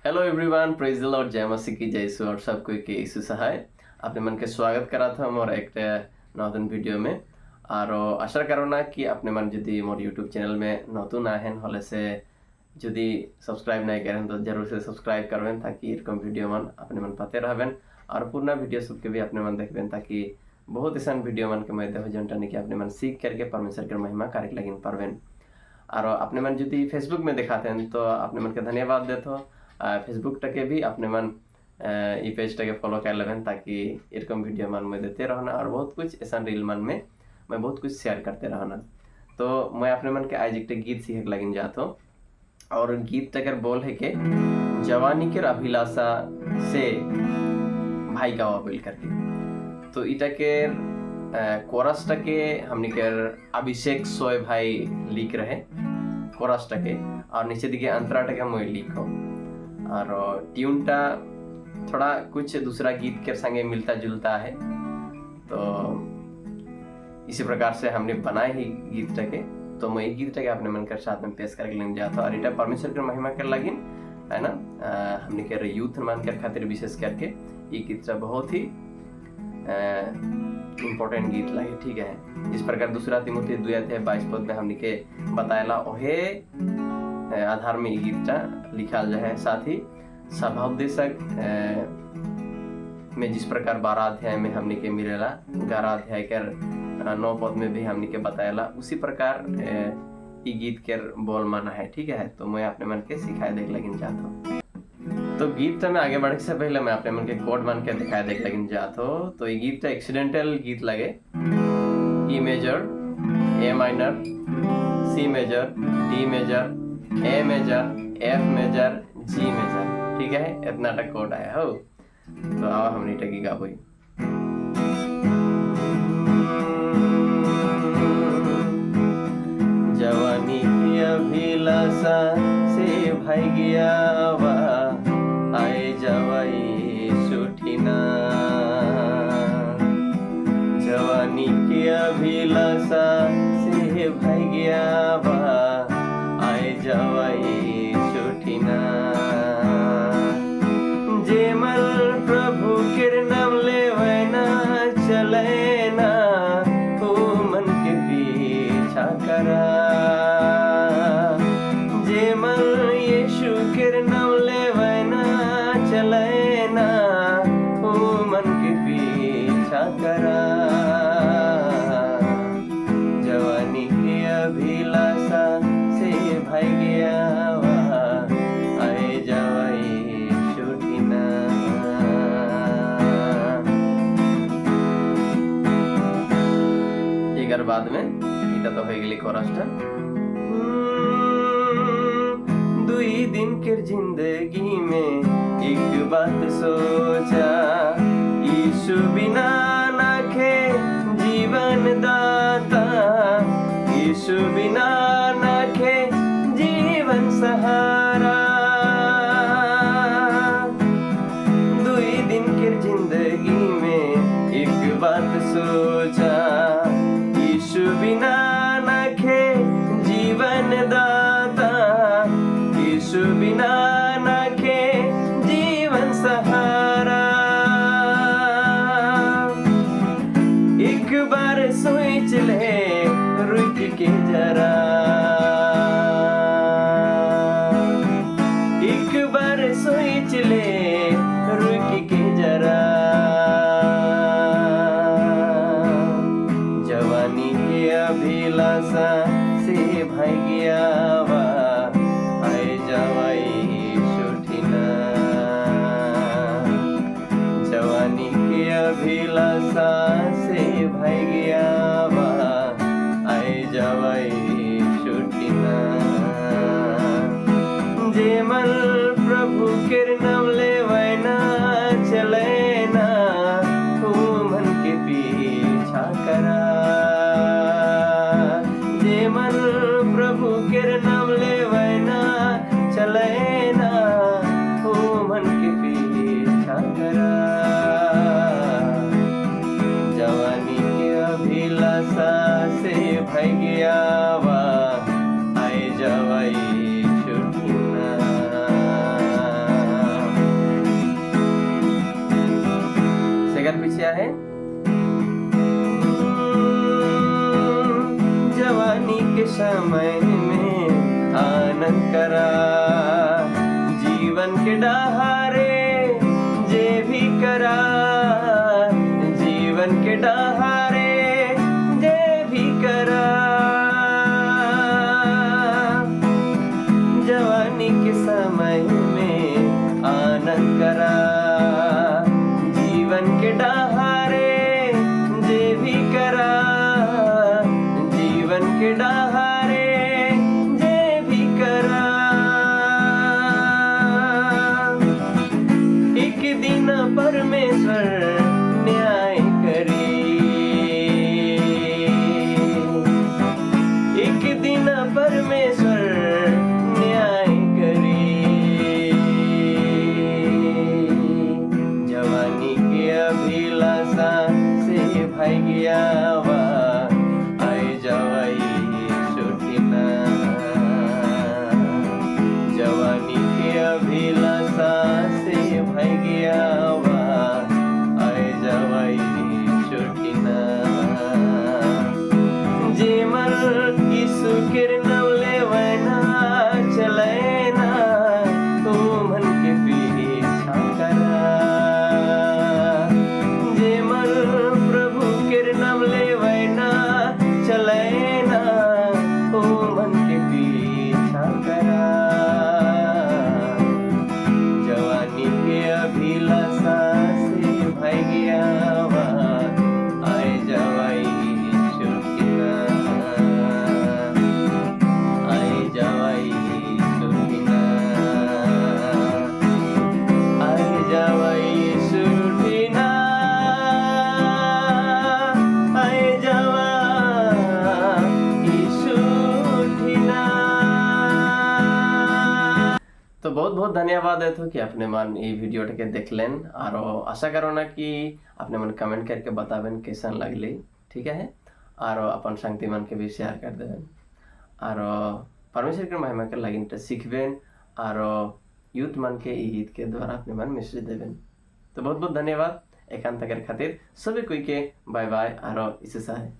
Hello everyone, praise the Lord, जय मसीह की जय यीशु और सबको के यीशु सहाय अपने मन के स्वागत करा था मोर एक नतून वीडियो में। और आशा करो ना कि अपने मन जदि मोर यूट्यूब चैनल में नतून आहेन हले से जदि सब्सक्राइब नहीं करें तो जरूर से सब्सक्राइब करवें ताकि एरकम वीडियो मन अपने मन पाते रहबें और पूर्ण वीडियो सबके भी अपने मन देखबें ताकि बहुत ऐसा वीडियो मन के मध्य हो जनटा कि अपने मन सीख करके परमेश्वर के महिमा कार्य लगिन पारबें। और अपने मन जदि फेसबुक में दिखाते हैं तो अपने मन के धन्यवाद देते हो। फेसबुक टके भी अपने मन ई पेज टके फॉलो कर लेवें ताकि एरकम वीडियो मन में देते रहना और बहुत कुछ ऐसा रील मन में मैं बहुत कुछ शेयर करते रहना। तो मैं अपने मन के आज एक गीत सीखे लगिन जात हो और गीत टकर बोल है के जवानी के अभिलाषा से भाई गावा बोल करके। तो इटा के कोरस टके हमने के अभिषेक सोय भाई लिख रहे कोरस टके और नीचे दिखे अंतरा टके मैं लिखो और ट्यूनटा थोड़ा कुछ दूसरा गीत के संगे मिलता जुलता है। तो इसी प्रकार से हमने बनाए ही गीत टके। तो मैं गीत टके अपने मन के साथ में पेश करके लेने जाता और इटा परमेश्वर के महिमा कर लगिन है ना। हमने के यूथ मान कर खातिर विशेष करके ये गीत बहुत ही इम्पोर्टेंट गीत लगे, ठीक है। इस प्रकार दूसरा तिमुथी 2:22 में हमने के बताया ओहे आधार में गीतटा लिखल जाए। साथ ही सभाउपदेशक में जिस प्रकार 12 अध्याय में हमने के मिलेला 11 अध्याय के 9 पद में भी हमने के बताया उसी प्रकार ये गीत के बोल माना है, ठीक है। तो मैं अपने मन के सिखाए देख लगिन जाता हूँ। तो गीत में आगे बढ़ने से पहले मैं अपने मन के कोड मान के दिखाए देख लगिन जाता हूँ। तो ये गीत एक्सीडेंटल गीत लगे E major, A minor, C major, D major, A major, F major, G major, ठीक है। इतना तक कोड आया हो। तो आओ हमने टकी गाबोई। जवानी की अभिलाषा से भाई गया वा आए जवाई सुठीना। जवानी की अभिलाषा से भाई गया वा आए जवाई सुठीना। जेमल प्रभु के नाम लेवना चलेना तो मन के पीछा करा। जेमल यीशु के नाम लेवना चलेना तो मन के पीछा करा। जवानी की अभिलाषा से भाई गया वा आए जवाई सुठीना। एकर बाद में इटा तो हो गई कोरसटा। दुई दिन के जिंदगी में एक बात सोचा, यीशु बिना नाखे जीवन दाता। यीशु बिना नाखे जीवन सहारा। दुई दिन के जिंदगी में एक बात सोचा, यीशु बिना नाखे जीवन दाता। यीशु बिना नाखे जीवन सहारा। एक बार सोच ले रुक के जरा। एक बार सोच ले रुक के जरा। जवानी के अभिलाषा से भाई गया वा आए जवाई सुठीना। जवानी के अभिलाषा से भाई गया वा आए जवाई सुठीना। जेमल प्रभु के नाम लेवना जीवन के डहारे जे भी करा, जीवन के डहारे जे भी करा, जवानी के समय में आनंद करा, जीवन के डहारे जे भी करा, जीवन के डहारे जे भी करा। एक दिन परमेश्वर न्याय करी, एक दिन परमेश्वर न्याय करी, जवानी के अभिलाषा से भाग्या वा आए जवाई छुटिना, जवानी के अभिलाषा से भाग्या वा आए जवाई छुटिना, जे मर यीशु के नाम लेवना चलैना, तू मन के पीछा करा, जे मर प्रभु के नाम लेवना चलैना, तू मन के पीछा करा, जवानी के अभिलाषा से भाग्या वा आए जवाई छुटिना, आए जवाई छुटिना, आए जवाई छुटिना, आए जवाई छुटिना। तो बहुत बहुत धन्यवाद है तो कि अपने मन ये वीडियोटाके देखलें और आशा करो ना कि अपने मन कमेंट करके बताबें कैसन लगली, ठीक है, और अपन संगति मन के भी शेयर कर देवें और परमेश्वर के महिमा के लगिन सीखबें और यूथ मन के गीत के द्वारा अपने मन मिश्रित देवें। तो बहुत बहुत धन्यवाद एकांत खातिर सभी कोई के बाय बाय और इससे सहाय।